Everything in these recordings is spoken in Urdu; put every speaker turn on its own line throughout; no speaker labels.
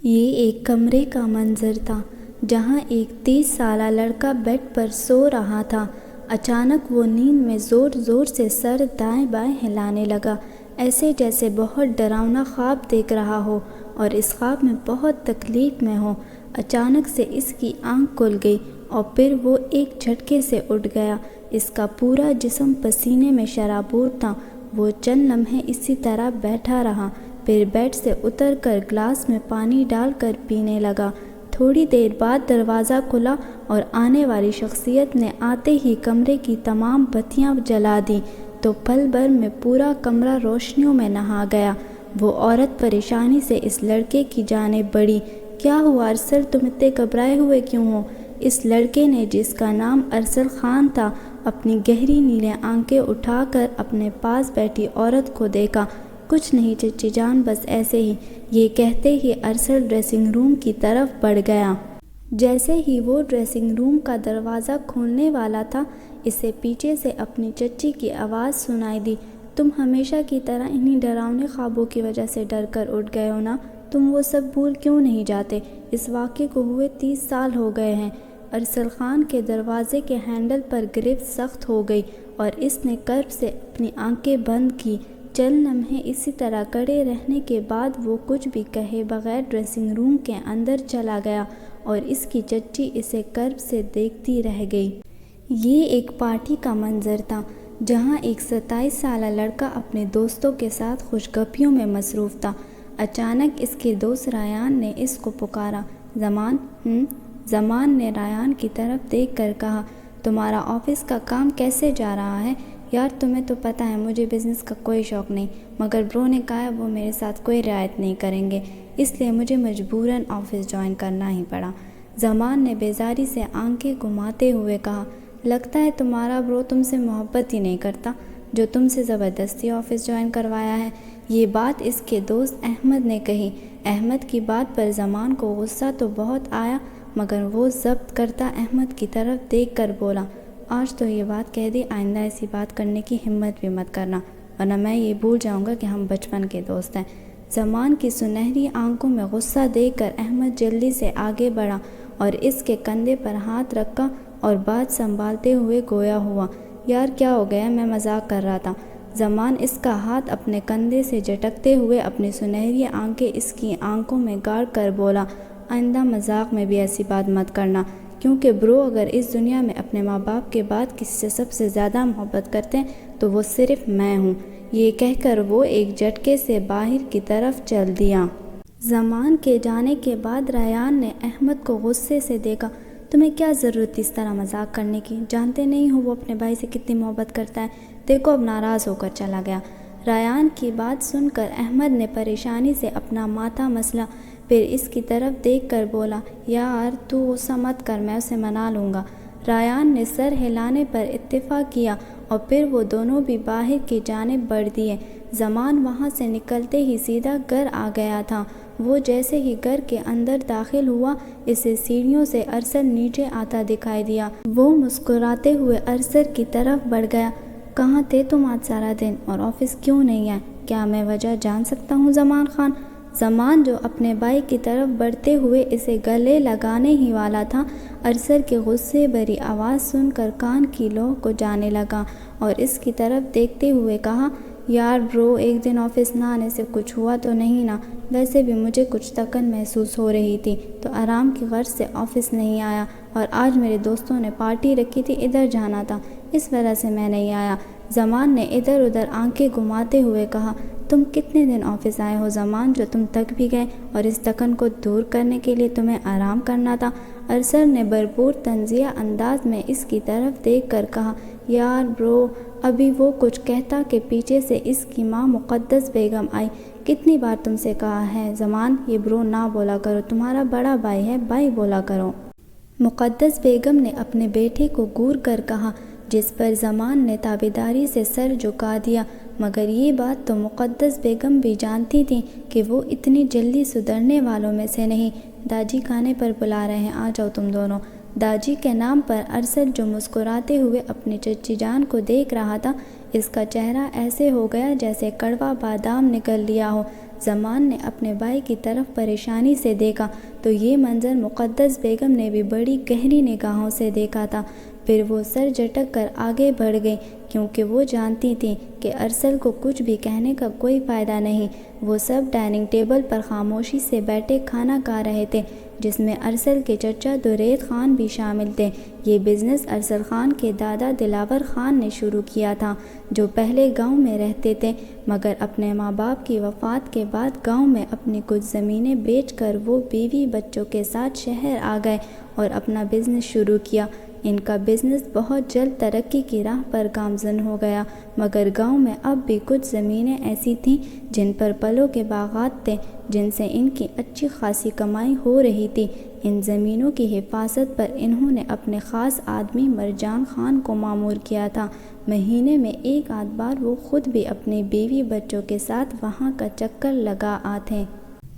یہ ایک کمرے کا منظر تھا جہاں ایک 30 سالہ لڑکا بیڈ پر سو رہا تھا۔ اچانک وہ نیند میں زور زور سے سر دائیں بائیں ہلانے لگا، ایسے جیسے بہت ڈراؤنا خواب دیکھ رہا ہو اور اس خواب میں بہت تکلیف میں ہو۔ اچانک سے اس کی آنکھ کھل گئی اور پھر وہ ایک جھٹکے سے اٹھ گیا۔ اس کا پورا جسم پسینے میں شرابور تھا۔ وہ چند لمحے اسی طرح بیٹھا رہا، پھر بیڈ سے اتر کر گلاس میں پانی ڈال کر پینے لگا۔ تھوڑی دیر بعد دروازہ کھلا اور آنے والی شخصیت نے آتے ہی کمرے کی تمام بتیاں جلا دیں تو پل بھر میں پورا کمرہ روشنیوں میں نہا گیا۔ وہ عورت پریشانی سے اس لڑکے کی جانب بڑھی۔ کیا ہوا ارسل، تم اتنے گھبرائے ہوئے کیوں ہو؟ اس لڑکے نے، جس کا نام ارسل خان تھا، اپنی گہری نیلے آنکھیں اٹھا کر اپنے پاس بیٹھی عورت کو دیکھا۔ کچھ نہیں چچی جان، بس ایسے ہی، یہ کہتے ہی ارسل ڈریسنگ روم کی طرف بڑھ گیا۔ جیسے ہی وہ ڈریسنگ روم کا دروازہ کھولنے والا تھا، اسے پیچھے سے اپنی چچی کی آواز سنائی دی۔ تم ہمیشہ کی طرح انہی ڈراؤنے خوابوں کی وجہ سے ڈر کر اٹھ گئے ہو نا؟ تم وہ سب بھول کیوں نہیں جاتے؟ اس واقعے کو ہوئے 30 سال ہو گئے ہیں۔ ارسل خان کے دروازے کے ہینڈل پر گرفت سخت ہو گئی اور اس نے کرب سے اپنی آنکھیں بند کی۔ چند لمحے اسی طرح کھڑے رہنے کے بعد وہ کچھ بھی کہے بغیر ڈریسنگ روم کے اندر چلا گیا اور اس کی چچی اسے کرب سے دیکھتی رہ گئی۔ یہ ایک پارٹی کا منظر تھا جہاں ایک 27 سالہ لڑکا اپنے دوستوں کے ساتھ خوش گپیوں میں مصروف تھا۔ اچانک اس کے دوست ریان نے اس کو پکارا۔ زمان زمان نے ریان کی طرف دیکھ کر کہا، تمہارا آفس کا کام کیسے جا رہا ہے؟ یار تمہیں تو پتہ ہے مجھے بزنس کا کوئی شوق نہیں، مگر برو نے کہا ہے وہ میرے ساتھ کوئی رعایت نہیں کریں گے، اس لیے مجھے مجبوراً آفس جوائن کرنا ہی پڑا۔ زمان نے بیزاری سے آنکھیں گھماتے ہوئے کہا، لگتا ہے تمہارا برو تم سے محبت ہی نہیں کرتا جو تم سے زبردستی آفس جوائن کروایا ہے۔ یہ بات اس کے دوست احمد نے کہی۔ احمد کی بات پر زمان کو غصہ تو بہت آیا، مگر وہ ضبط کرتا احمد کی طرف دیکھ کر بولا، آج تو یہ بات کہہ دی، آئندہ ایسی بات کرنے کی ہمت بھی مت کرنا، ورنہ میں یہ بھول جاؤں گا کہ ہم بچپن کے دوست ہیں۔ زمان کی سنہری آنکھوں میں غصہ دیکھ کر احمد جلدی سے آگے بڑھا اور اس کے کندھے پر ہاتھ رکھا اور بات سنبھالتے ہوئے گویا ہوا، یار کیا ہو گیا، میں مذاق کر رہا تھا۔ زمان اس کا ہاتھ اپنے کندھے سے جھٹکتے ہوئے اپنی سنہری آنکھیں اس کی آنکھوں میں گاڑ کر بولا، آئندہ مذاق میں بھی ایسی بات مت کرنا، کیونکہ برو اگر اس دنیا میں اپنے ماں باپ کے بعد کسی سے سب سے زیادہ محبت کرتے ہیں تو وہ صرف میں ہوں۔ یہ کہہ کر وہ ایک جھٹکے سے باہر کی طرف چل دیا۔ زمان کے جانے کے بعد ریان نے احمد کو غصے سے دیکھا، تمہیں کیا ضرورت تھی اس طرح مذاق کرنے کی؟ جانتے نہیں ہو وہ اپنے بھائی سے کتنی محبت کرتا ہے؟ دیکھو اب ناراض ہو کر چلا گیا۔ ریان کی بات سن کر احمد نے پریشانی سے اپنا ماتھا مسلا، پھر اس کی طرف دیکھ کر بولا، یار تو غصہ مت کر، میں اسے منا لوں گا۔ ریان نے سر ہلانے پر اتفاق کیا اور پھر وہ دونوں بھی باہر کی جانب بڑھ دیے۔ زمان وہاں سے نکلتے ہی سیدھا گھر آ گیا تھا۔ وہ جیسے ہی گھر کے اندر داخل ہوا، اسے سیڑھیوں سے ارسل نیچے آتا دکھائی دیا۔ وہ مسکراتے ہوئے ارسل کی طرف بڑھ گیا، کہاں تھے تم آج سارا دن اور آفس کیوں نہیں آئے؟ کیا میں وجہ جان سکتا ہوں زمان خان؟ زمان جو اپنے بھائی کی طرف بڑھتے ہوئے اسے گلے لگانے ہی والا تھا، ارسل کی غصے بھری آواز سن کر کان کی لو کو جانے لگا اور اس کی طرف دیکھتے ہوئے کہا، یار برو ایک دن آفس نہ آنے سے کچھ ہوا تو نہیں نا؟ ویسے بھی مجھے کچھ تکن محسوس ہو رہی تھی تو آرام کی غرض سے آفس نہیں آیا، اور آج میرے دوستوں نے پارٹی رکھی تھی، ادھر جانا تھا، اس وجہ سے میں نہیں آیا۔ زمان نے ادھر ادھر آنکھیں گھماتے ہوئے کہا، تم کتنے دن آفس آئے ہو زمان جو تم تک بھی گئے اور اس تکن کو دور کرنے کے لیے تمہیں آرام کرنا تھا؟ ارسل نے بھرپور تنزیہ انداز میں اس کی طرف دیکھ کر کہا، یار برو، ابھی وہ کچھ کہتا کہ پیچھے سے اس کی ماں مقدس بیگم آئی۔ کتنی بار تم سے کہا ہے زمان یہ برو نہ بولا کرو، تمہارا بڑا بھائی ہے، بھائی بولا کرو۔ مقدس بیگم نے اپنے بیٹے کو گور کر کہا، جس پر زمان نے تابعداری سے سر جھکا دیا، مگر یہ بات تو مقدس بیگم بھی جانتی تھی کہ وہ اتنی جلدی سدھرنے والوں میں سے نہیں۔ داجی کھانے پر بلا رہے ہیں، آ جاؤ تم دونوں۔ داجی کے نام پر ارسل جو مسکراتے ہوئے اپنی چچی جان کو دیکھ رہا تھا، اس کا چہرہ ایسے ہو گیا جیسے کڑوا بادام نگل لیا ہو۔ زمان نے اپنے بھائی کی طرف پریشانی سے دیکھا تو یہ منظر مقدس بیگم نے بھی بڑی گہری نگاہوں سے دیکھا تھا۔ پھر وہ سر جھٹک کر آگے بڑھ گئی، کیونکہ وہ جانتی تھیں کہ ارسل کو کچھ بھی کہنے کا کوئی فائدہ نہیں۔ وہ سب ڈائننگ ٹیبل پر خاموشی سے بیٹھے کھانا کھا رہے تھے، جس میں ارسل کے چچا درید خان بھی شامل تھے۔ یہ بزنس ارسل خان کے دادا دلاور خان نے شروع کیا تھا، جو پہلے گاؤں میں رہتے تھے، مگر اپنے ماں باپ کی وفات کے بعد گاؤں میں اپنی کچھ زمینیں بیچ کر وہ بیوی بچوں کے ساتھ شہر آ گئے اور اپنا بزنس شروع کیا۔ ان کا بزنس بہت جلد ترقی کی راہ پر گامزن ہو گیا، مگر گاؤں میں اب بھی کچھ زمینیں ایسی تھیں جن پر پھلوں کے باغات تھے، جن سے ان کی اچھی خاصی کمائی ہو رہی تھی۔ ان زمینوں کی حفاظت پر انہوں نے اپنے خاص آدمی مرجان خان کو مامور کیا تھا۔ مہینے میں ایک آدھ بار وہ خود بھی اپنی بیوی بچوں کے ساتھ وہاں کا چکر لگا آتے۔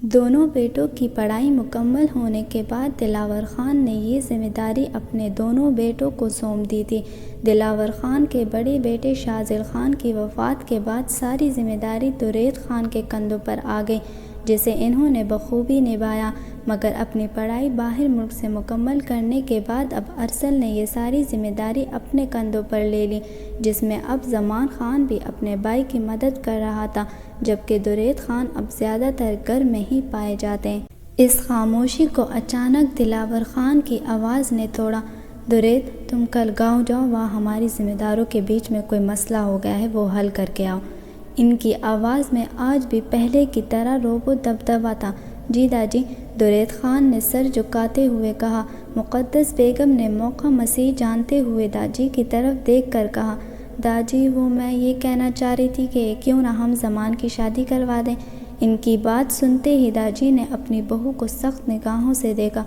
دونوں بیٹوں کی پڑھائی مکمل ہونے کے بعد دلاور خان نے یہ ذمہ داری اپنے دونوں بیٹوں کو سونپ دی تھی۔ دلاور خان کے بڑے بیٹے شاذل خان کی وفات کے بعد ساری ذمہ داری درید خان کے کندھوں پر آ گئی، جسے انہوں نے بخوبی نبھایا، مگر اپنی پڑھائی باہر ملک سے مکمل کرنے کے بعد اب ارسل نے یہ ساری ذمہ داری اپنے کندھوں پر لے لی، جس میں اب زمان خان بھی اپنے بھائی کی مدد کر رہا تھا، جبکہ درید خان اب زیادہ تر گھر میں ہی پائے جاتے۔ اس خاموشی کو اچانک دلاور خان کی آواز نے توڑا۔ درید، تم کل گاؤں جاؤ، وہاں ہماری ذمہ داروں کے بیچ میں کوئی مسئلہ ہو گیا ہے، وہ حل کر کے آؤ۔ ان کی آواز میں آج بھی پہلے کی طرح رعب و دبدبہ تھا۔ جی داجی، درید خان نے سر جھکاتے ہوئے کہا۔ مقدس بیگم نے موقع مسیح جانتے ہوئے داجی کی طرف دیکھ کر کہا، داجی وہ میں یہ کہنا چاہ رہی تھی کہ کیوں نہ ہم زمان کی شادی کروا دیں۔ ان کی بات سنتے ہی داجی نے اپنی بہو کو سخت نگاہوں سے دیکھا۔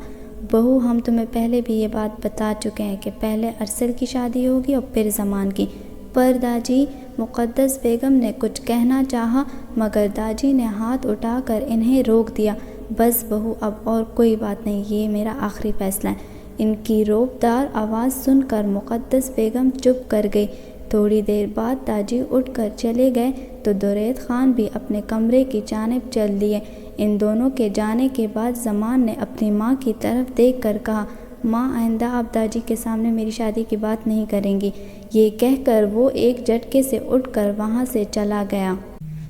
بہو، ہم تمہیں پہلے بھی یہ بات بتا چکے ہیں کہ پہلے ارسل کی شادی ہوگی اور پھر زمان کی۔ پر داجی، مقدس بیگم نے کچھ کہنا چاہا، مگر داجی نے ہاتھ اٹھا کر انہیں روک دیا۔ بس بہو، اب اور کوئی بات نہیں، یہ میرا آخری فیصلہ ہے۔ ان کی رعبدار آواز سن کر مقدس بیگم چپ کر گئی۔ تھوڑی دیر بعد داجی اٹھ کر چلے گئے تو درید خان بھی اپنے کمرے کی جانب چل دیے۔ ان دونوں کے جانے کے بعد زمان نے اپنی ماں کی طرف دیکھ کر کہا، ماں، آئندہ آپ داجی کے سامنے میری شادی کی بات نہیں کریں گی۔ یہ کہہ کر وہ ایک جھٹکے سے اٹھ کر وہاں سے چلا گیا،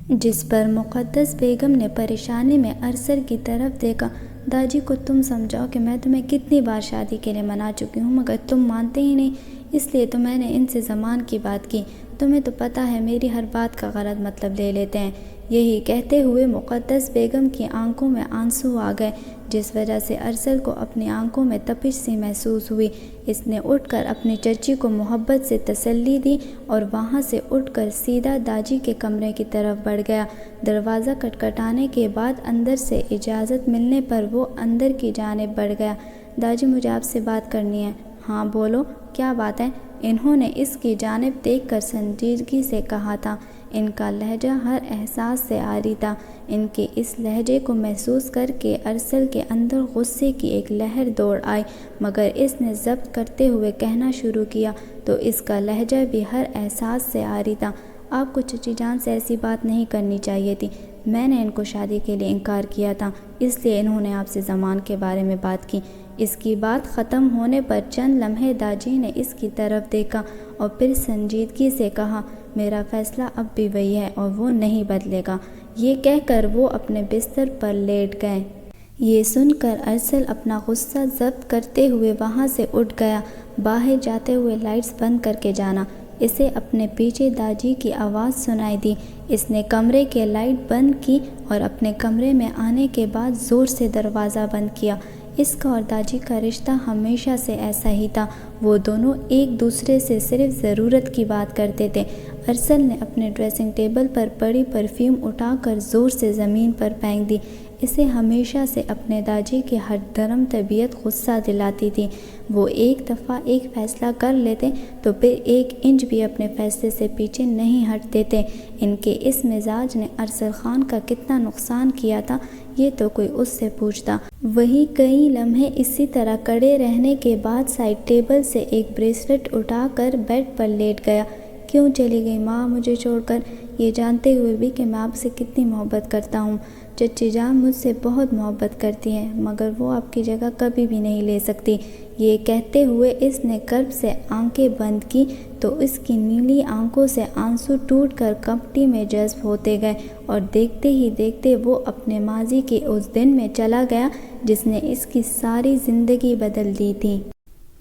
جس پر مقدس بیگم نے پریشانی میں ارسل کی طرف دیکھا۔ داجی کو تم سمجھاؤ کہ میں تمہیں کتنی بار شادی کے لیے منا چکی ہوں، مگر تم مانتے ہی نہیں، اس لیے تو میں نے ان سے زمان کی بات کی۔ تمہیں تو پتہ ہے میری ہر بات کا غلط مطلب لے لیتے ہیں۔ یہی کہتے ہوئے مقدس بیگم کی آنکھوں میں آنسو آ گئے، جس وجہ سے ارسل کو اپنی آنکھوں میں تپش سی محسوس ہوئی۔ اس نے اٹھ کر اپنی چچی کو محبت سے تسلی دی اور وہاں سے اٹھ کر سیدھا داجی کے کمرے کی طرف بڑھ گیا۔ دروازہ کھٹکھٹانے کے بعد اندر سے اجازت ملنے پر وہ اندر کی جانب بڑھ گیا۔ داجی، مجھے آپ سے بات کرنی ہے۔ ہاں بولو، کیا بات ہے؟ انہوں نے اس کی جانب دیکھ کر سنجیدگی سے کہا تھا۔ ان کا لہجہ ہر احساس سے عاری تھا۔ ان کے اس لہجے کو محسوس کر کے ارسل کے اندر غصے کی ایک لہر دوڑ آئی، مگر اس نے ضبط کرتے ہوئے کہنا شروع کیا تو اس کا لہجہ بھی ہر احساس سے عاری تھا، آپ کو چچی جان سے ایسی بات نہیں کرنی چاہیے تھی۔ میں نے ان کو شادی کے لیے انکار کیا تھا، اس لیے انہوں نے آپ سے زمان کے بارے میں بات کی۔ اس کی بات ختم ہونے پر چند لمحے داجی نے اس کی طرف دیکھا اور پھر سنجیدگی سے کہا، میرا فیصلہ اب بھی وہی ہے اور وہ نہیں بدلے گا۔ یہ کہہ کر وہ اپنے بستر پر لیٹ گئے۔ یہ سن کر ارسل اپنا غصہ ضبط کرتے ہوئے وہاں سے اٹھ گیا۔ باہر جاتے ہوئے لائٹس بند کر کے جانا۔ اسے اپنے پیچھے داجی کی آواز سنائی دی۔ اس نے کمرے کے لائٹ بند کی اور اپنے کمرے میں آنے کے بعد زور سے دروازہ بند کیا۔ اس کا اور داجی کا رشتہ ہمیشہ سے ایسا ہی تھا، وہ دونوں ایک دوسرے سے صرف ضرورت کی بات کرتے تھے۔ ارسل نے اپنے ڈریسنگ ٹیبل پر پڑی پرفیوم اٹھا کر زور سے زمین پر پھینک دی۔ اسے ہمیشہ سے اپنے داجی کی ہر درم طبیعت غصہ دلاتی تھی۔ وہ ایک دفعہ ایک فیصلہ کر لیتے تو پھر ایک انچ بھی اپنے فیصلے سے پیچھے نہیں ہٹتے تھے۔ ان کے اس مزاج نے ارسل خان کا کتنا نقصان کیا تھا، یہ تو کوئی اس سے پوچھتا۔ وہی کئی لمحے اسی طرح کڑے رہنے کے بعد سائڈ ٹیبل سے ایک بریسلٹ اٹھا کر بیڈ پر لیٹ گیا۔ کیوں چلی گئی ماں مجھے چھوڑ کر؟ یہ جانتے ہوئے بھی کہ میں آپ سے کتنی محبت کرتا ہوں۔ چچی جان مجھ سے بہت محبت کرتی ہیں، مگر وہ آپ کی جگہ کبھی بھی نہیں لے سکتی۔ یہ کہتے ہوئے اس نے کرب سے آنکھیں بند کی تو اس کی نیلی آنکھوں سے آنسو ٹوٹ کر کپٹی میں جذب ہوتے گئے، اور دیکھتے ہی دیکھتے وہ اپنے ماضی کے اس دن میں چلا گیا جس نے اس کی ساری زندگی بدل دی تھی۔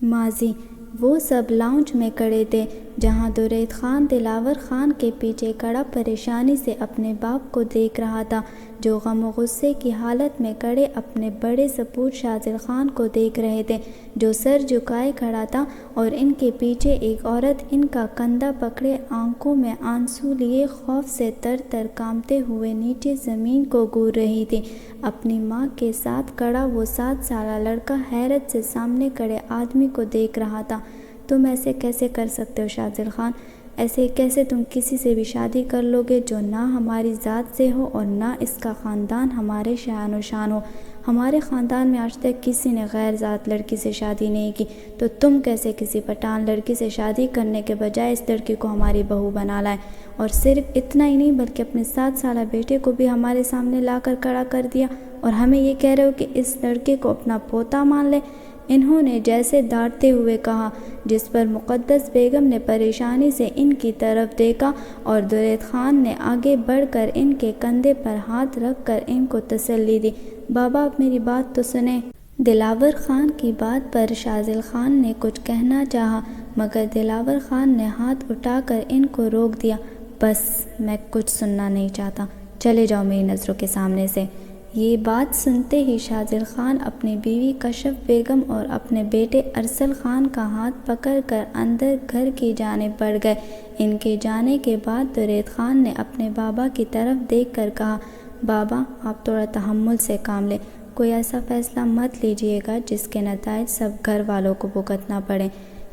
ماضی۔ وہ سب لاؤنج میں کھڑے تھے جہاں درید خان دلاور خان کے پیچھے کھڑا پریشانی سے اپنے باپ کو دیکھ رہا تھا، جو غم و غصے کی حالت میں کھڑے اپنے بڑے سپوت شاذل خان کو دیکھ رہے تھے، جو سر جھکائے کھڑا تھا، اور ان کے پیچھے ایک عورت ان کا کندھا پکڑے آنکھوں میں آنسو لیے خوف سے تر تر کانپتے ہوئے نیچے زمین کو گور رہی تھی۔ اپنی ماں کے ساتھ کھڑا وہ 7 سالہ لڑکا حیرت سے سامنے کھڑے آدمی کو دیکھ رہا تھا۔ تم ایسے کیسے کر سکتے ہو شاذل خان؟ ایسے کیسے تم کسی سے بھی شادی کر لو گے جو نہ ہماری ذات سے ہو اور نہ اس کا خاندان ہمارے شان و شان ہو؟ ہمارے خاندان میں آج تک کسی نے غیر ذات لڑکی سے شادی نہیں کی، تو تم کیسے کسی پٹھان لڑکی سے شادی کرنے کے بجائے اس لڑکی کو ہماری بہو بنا لائے؟ اور صرف اتنا ہی نہیں بلکہ اپنے 7 سالہ بیٹے کو بھی ہمارے سامنے لا کر کھڑا کر دیا، اور ہمیں یہ کہہ رہے ہو کہ اس لڑکے کو اپنا پوتا مان لے۔ انہوں نے جیسے ڈانٹتے ہوئے کہا، جس پر مقدس بیگم نے پریشانی سے ان کی طرف دیکھا اور درید خان نے آگے بڑھ کر ان کے کندھے پر ہاتھ رکھ کر ان کو تسلی دی۔ بابا آپ میری بات تو سنیں۔ دلاور خان کی بات پر شاذل خان نے کچھ کہنا چاہا، مگر دلاور خان نے ہاتھ اٹھا کر ان کو روک دیا۔ بس میں کچھ سننا نہیں چاہتا، چلے جاؤ میری نظروں کے سامنے سے۔ یہ بات سنتے ہی شاذل خان اپنی بیوی کشف بیگم اور اپنے بیٹے ارسل خان کا ہاتھ پکڑ کر اندر گھر کی جانب بڑھ گئے۔ ان کے جانے کے بعد درید خان نے اپنے بابا کی طرف دیکھ کر کہا، بابا آپ تھوڑا تحمل سے کام لیں، کوئی ایسا فیصلہ مت لیجیے گا جس کے نتائج سب گھر والوں کو بھگتنا پڑے۔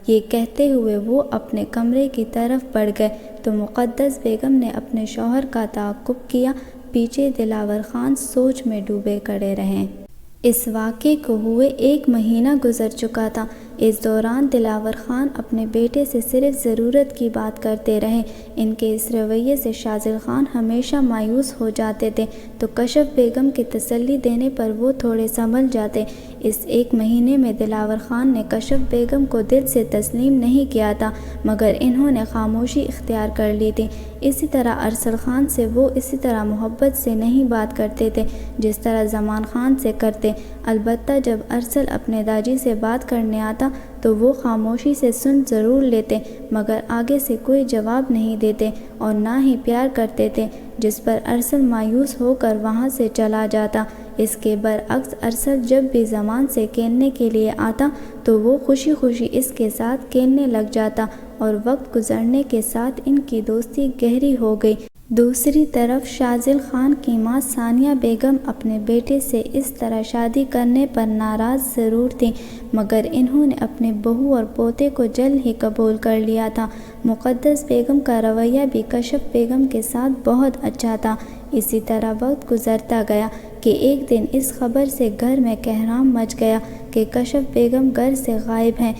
یہ کہتے ہوئے وہ اپنے کمرے کی طرف بڑھ گئے تو مقدس بیگم نے اپنے شوہر کا تعاقب کیا۔ پیچھے دلاور خان سوچ میں ڈوبے کھڑے رہے۔ اس واقعے کو ہوئے 1 مہینہ گزر چکا تھا۔ اس دوران دلاور خان اپنے بیٹے سے صرف ضرورت کی بات کرتے رہے۔ ان کے اس رویے سے شاذل خان ہمیشہ مایوس ہو جاتے تھے، تو کشف بیگم کی تسلی دینے پر وہ تھوڑے سنبھل جاتے۔ اس 1 مہینے میں دلاور خان نے کشف بیگم کو دل سے تسلیم نہیں کیا تھا، مگر انہوں نے خاموشی اختیار کر لی تھی۔ اسی طرح ارسل خان سے وہ اسی طرح محبت سے نہیں بات کرتے تھے جس طرح زمان خان سے کرتے۔ البتہ جب ارسل اپنے داجی سے بات کرنے آتا تو وہ خاموشی سے سن ضرور لیتے، مگر آگے سے کوئی جواب نہیں دیتے اور نہ ہی پیار کرتے تھے، جس پر ارسل مایوس ہو کر وہاں سے چلا جاتا۔ اس کے برعکس ارسل جب بھی زمان سے کھیلنے کے لیے آتا تو وہ خوشی خوشی اس کے ساتھ کھیلنے لگ جاتا، اور وقت گزرنے کے ساتھ ان کی دوستی گہری ہو گئی۔ دوسری طرف شاذل خان کی ماں ثانیہ بیگم اپنے بیٹے سے اس طرح شادی کرنے پر ناراض ضرور تھیں، مگر انہوں نے اپنے بہو اور پوتے کو جلد ہی قبول کر لیا تھا۔ مقدس بیگم کا رویہ بھی کشف بیگم کے ساتھ بہت اچھا تھا۔ اسی طرح وقت گزرتا گیا کہ ایک دن اس خبر سے گھر میں کہرام مچ گیا کہ کشف بیگم گھر سے غائب ہیں۔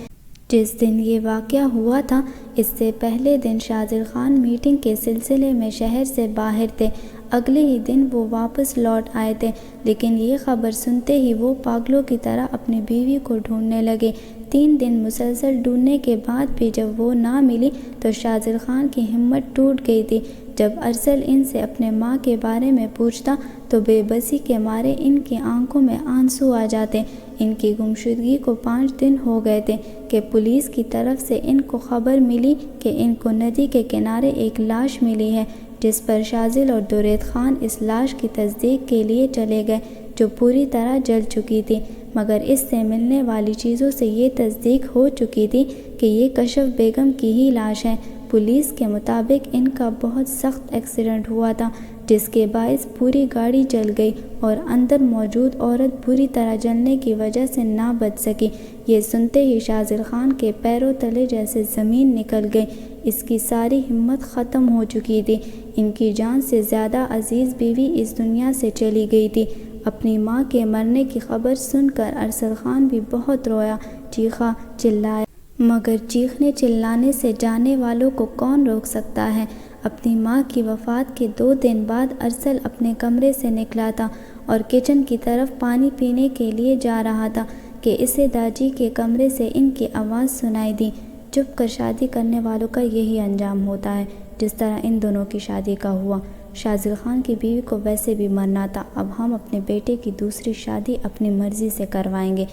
جس دن یہ واقعہ ہوا تھا، اس سے پہلے دن شاذل خان میٹنگ کے سلسلے میں شہر سے باہر تھے۔ اگلے ہی دن وہ واپس لوٹ آئے تھے، لیکن یہ خبر سنتے ہی وہ پاگلوں کی طرح اپنی بیوی کو ڈھونڈنے لگے۔ 3 دن مسلسل ڈھونڈنے کے بعد بھی جب وہ نہ ملی تو شاذل خان کی ہمت ٹوٹ گئی تھی۔ جب ارسل ان سے اپنے ماں کے بارے میں پوچھتا تو بے بسی کے مارے ان کی آنکھوں میں آنسو آ جاتے۔ ان کی گمشدگی کو 5 دن ہو گئے تھے کہ پولیس کی طرف سے ان کو خبر ملی کہ ان کو ندی کے کنارے ایک لاش ملی ہے، جس پر شاذل اور درید خان اس لاش کی تصدیق کے لیے چلے گئے، جو پوری طرح جل چکی تھی، مگر اس سے ملنے والی چیزوں سے یہ تصدیق ہو چکی تھی کہ یہ کشف بیگم کی ہی لاش ہے۔ پولیس کے مطابق ان کا بہت سخت ایکسیڈنٹ ہوا تھا، جس کے باعث پوری گاڑی جل گئی اور اندر موجود عورت بری طرح جلنے کی وجہ سے نہ بچ سکی۔ یہ سنتے ہی شاذل خان کے پیروں تلے جیسے زمین نکل گئی۔ اس کی ساری ہمت ختم ہو چکی تھی۔ ان کی جان سے زیادہ عزیز بیوی اس دنیا سے چلی گئی تھی۔ اپنی ماں کے مرنے کی خبر سن کر ارسل خان بھی بہت رویا، چیخا چلایا، مگر چیخنے چلانے سے جانے والوں کو کون روک سکتا ہے؟ اپنی ماں کی وفات کے 2 دن بعد ارسل اپنے کمرے سے نکلا تھا اور کچن کی طرف پانی پینے کے لیے جا رہا تھا کہ اسے داجی کے کمرے سے ان کی آواز سنائی دی۔ چھپ کر شادی کرنے والوں کا یہی انجام ہوتا ہے، جس طرح ان دونوں کی شادی کا ہوا۔ شاذل خان کی بیوی کو ویسے بھی مرنا تھا، اب ہم اپنے بیٹے کی دوسری شادی اپنی مرضی سے کروائیں گے۔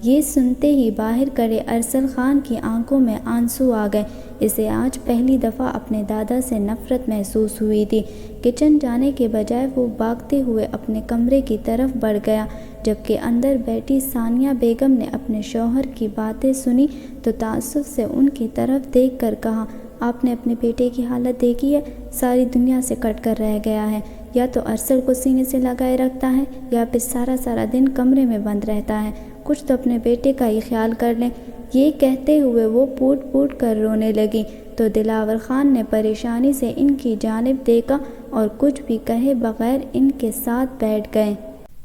یہ سنتے ہی باہر کھڑے ارسل خان کی آنکھوں میں آنسو آ گئے۔ اسے آج پہلی دفعہ اپنے دادا سے نفرت محسوس ہوئی تھی۔ کچن جانے کے بجائے وہ بھاگتے ہوئے اپنے کمرے کی طرف بڑھ گیا۔ جبکہ اندر بیٹھی ثانیہ بیگم نے اپنے شوہر کی باتیں سنی تو تعصب سے ان کی طرف دیکھ کر کہا، آپ نے اپنے بیٹے کی حالت دیکھی ہے؟ ساری دنیا سے کٹ کر رہ گیا ہے، یا تو ارسل کو سینے سے لگائے رکھتا ہے یا پھر سارا دن کمرے میں بند رہتا ہے۔ کچھ تو اپنے بیٹے کا ہی خیال کر لیں۔ یہ کہتے ہوئے وہ پوٹ پوٹ کر رونے لگی تو دلاور خان نے پریشانی سے ان کی جانب دیکھا اور کچھ بھی کہے بغیر ان کے ساتھ بیٹھ گئے۔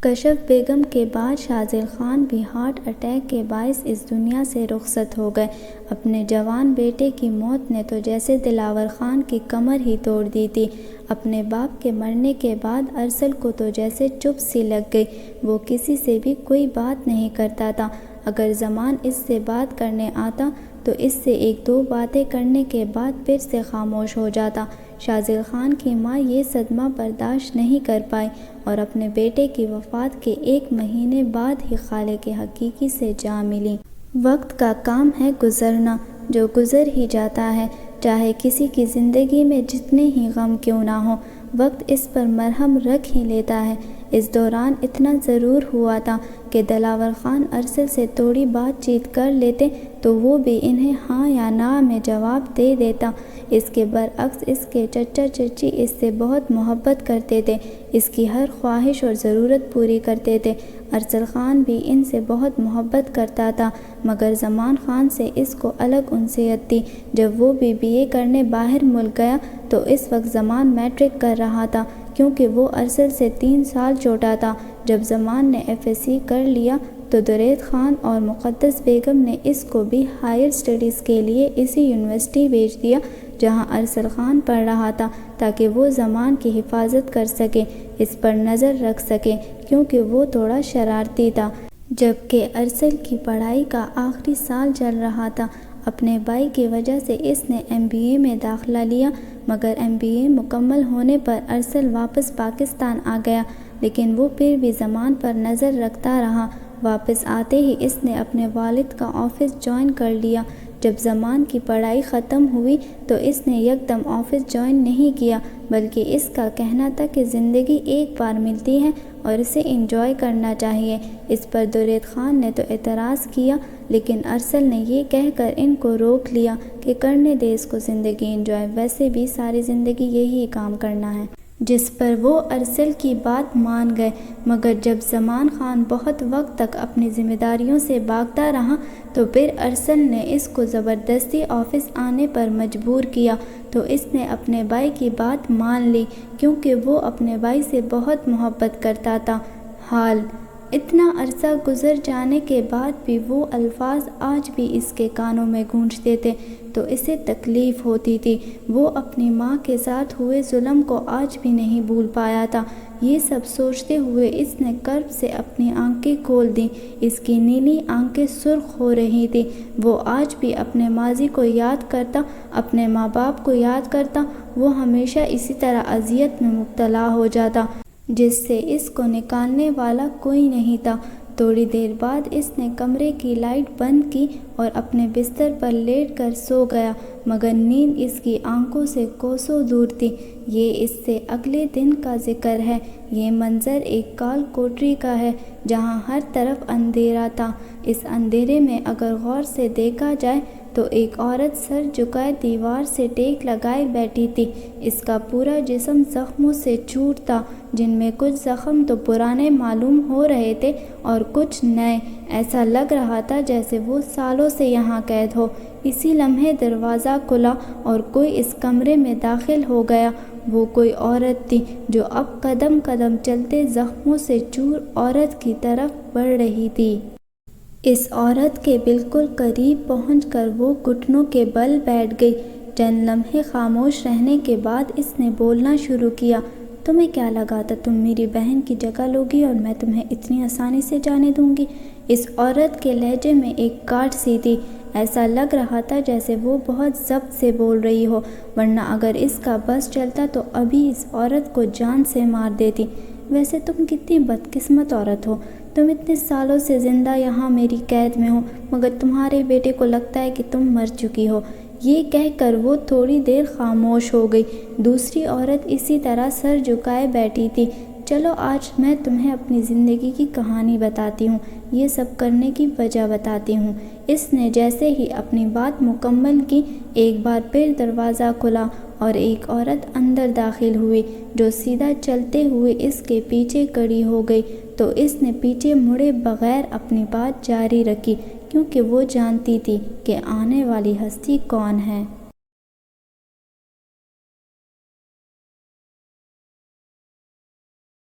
کشف بیگم کے بعد شاذل خان بھی ہارٹ اٹیک کے باعث اس دنیا سے رخصت ہو گئے۔ اپنے جوان بیٹے کی موت نے تو جیسے دلاور خان کی کمر ہی توڑ دی تھی۔ اپنے باپ کے مرنے کے بعد ارسل کو تو جیسے چپ سی لگ گئی۔ وہ کسی سے بھی کوئی بات نہیں کرتا تھا۔ اگر زمان اس سے بات کرنے آتا تو اس سے 1-2 باتیں کرنے کے بعد پھر سے خاموش ہو جاتا۔ شاذل خان کی ماں یہ صدمہ برداشت نہیں کر پائی اور اپنے بیٹے کی وفات کے 1 مہینے بعد ہی خالق حقیقی سے جا ملی۔ وقت کا کام ہے گزرنا، جو گزر ہی جاتا ہے، چاہے کسی کی زندگی میں جتنے ہی غم کیوں نہ ہو، وقت اس پر مرہم رکھ ہی لیتا ہے۔ اس دوران اتنا ضرور ہوا تھا کہ دلاور خان ارسل سے تھوڑی بات چیت کر لیتے تو وہ بھی انہیں ہاں یا نہ میں جواب دے دیتا۔ اس کے برعکس اس کے چچا چچی اس سے بہت محبت کرتے تھے، اس کی ہر خواہش اور ضرورت پوری کرتے تھے۔ ارسل خان بھی ان سے بہت محبت کرتا تھا، مگر زمان خان سے اس کو الگ انسیت تھی۔ جب وہ بھی BA کرنے باہر ملک گیا تو اس وقت زمان میٹرک کر رہا تھا، کیونکہ وہ ارسل سے 3 سال چھوٹا تھا۔ جب زمان نے FSC کر لیا تو درید خان اور مقدس بیگم نے اس کو بھی ہائر اسٹڈیز کے لیے اسی یونیورسٹی بھیج دیا جہاں ارسل خان پڑھ رہا تھا، تاکہ وہ زمان کی حفاظت کر سکے، اس پر نظر رکھ سکے، کیونکہ وہ تھوڑا شرارتی تھا۔ جبکہ ارسل کی پڑھائی کا آخری سال چل رہا تھا۔ اپنے بھائی کی وجہ سے اس نے MBA میں داخلہ لیا، مگر MBA مکمل ہونے پر ارسل واپس پاکستان آ گیا، لیکن وہ پھر بھی زمان پر نظر رکھتا رہا۔ واپس آتے ہی اس نے اپنے والد کا آفس جوائن کر لیا۔ جب زمان کی پڑھائی ختم ہوئی تو اس نے یکدم آفس جوائن نہیں کیا، بلکہ اس کا کہنا تھا کہ زندگی ایک بار ملتی ہے اور اسے انجوائے کرنا چاہیے۔ اس پر درید خان نے تو اعتراض کیا، لیکن ارسل نے یہ کہہ کر ان کو روک لیا کہ کرنے دے اس کو زندگی انجوائے، ویسے بھی ساری زندگی یہی کام کرنا ہے۔ جس پر وہ ارسل کی بات مان گئے، مگر جب زمان خان بہت وقت تک اپنی ذمہ داریوں سے بھاگتا رہا تو پھر ارسل نے اس کو زبردستی آفس آنے پر مجبور کیا، تو اس نے اپنے بھائی کی بات مان لی، کیونکہ وہ اپنے بھائی سے بہت محبت کرتا تھا۔ حال اتنا عرصہ گزر جانے کے بعد بھی وہ الفاظ آج بھی اس کے کانوں میں گونجتے تھے تو اسے تکلیف ہوتی تھی۔ وہ اپنی ماں کے ساتھ ہوئے ظلم کو آج بھی نہیں بھول پایا تھا۔ یہ سب سوچتے ہوئے اس نے کرب سے اپنی آنکھیں کھول دیں۔ اس کی نیلی آنکھیں سرخ ہو رہی تھیں۔ وہ آج بھی اپنے ماضی کو یاد کرتا، اپنے ماں باپ کو یاد کرتا۔ وہ ہمیشہ اسی طرح اذیت میں مبتلا ہو جاتا، جس سے اس کو نکالنے والا کوئی نہیں تھا۔ تھوڑی دیر بعد اس نے کمرے کی لائٹ بند کی اور اپنے بستر پر لیٹ کر سو گیا، مگر نیند اس کی آنکھوں سے کوسوں دور تھی۔ یہ اس سے اگلے دن کا ذکر ہے۔ یہ منظر ایک کال کوٹری کا ہے جہاں ہر طرف اندھیرا تھا۔ اس اندھیرے میں اگر غور سے دیکھا جائے تو ایک عورت سر جھکائے دیوار سے ٹیک لگائے بیٹھی تھی۔ اس کا پورا جسم زخموں سے چور تھا، جن میں کچھ زخم تو پرانے معلوم ہو رہے تھے اور کچھ نئے۔ ایسا لگ رہا تھا جیسے وہ سالوں سے یہاں قید ہو۔ اسی لمحے دروازہ کھلا اور کوئی اس کمرے میں داخل ہو گیا۔ وہ کوئی عورت تھی جو اب قدم قدم چلتے زخموں سے چور عورت کی طرف بڑھ رہی تھی۔ اس عورت کے بالکل قریب پہنچ کر وہ گھٹنوں کے بل بیٹھ گئی۔ چند لمحے خاموش رہنے کے بعد اس نے بولنا شروع کیا، تمہیں کیا لگا تھا تم میری بہن کی جگہ لوگی اور میں تمہیں اتنی آسانی سے جانے دوں گی؟ اس عورت کے لہجے میں ایک کاٹ سی تھی، ایسا لگ رہا تھا جیسے وہ بہت ضبط سے بول رہی ہو، ورنہ اگر اس کا بس چلتا تو ابھی اس عورت کو جان سے مار دیتی۔ ویسے تم کتنی بدقسمت عورت ہو، تم اتنے سالوں سے زندہ یہاں میری قید میں ہو، مگر تمہارے بیٹے کو لگتا ہے کہ تم مر چکی ہو۔ یہ کہہ کر وہ تھوڑی دیر خاموش ہو گئی۔ دوسری عورت اسی طرح سر جھکائے بیٹھی تھی۔ چلو آج میں تمہیں اپنی زندگی کی کہانی بتاتی ہوں، یہ سب کرنے کی وجہ بتاتی ہوں۔ اس نے جیسے ہی اپنی بات مکمل کی، ایک بار پھر دروازہ کھلا اور ایک عورت اندر داخل ہوئی جو سیدھا چلتے ہوئے اس کے پیچھے کھڑی ہو گئی، تو اس نے پیچھے مڑے بغیر اپنی بات جاری رکھی، کیونکہ وہ جانتی تھی کہ آنے والی ہستی کون ہے۔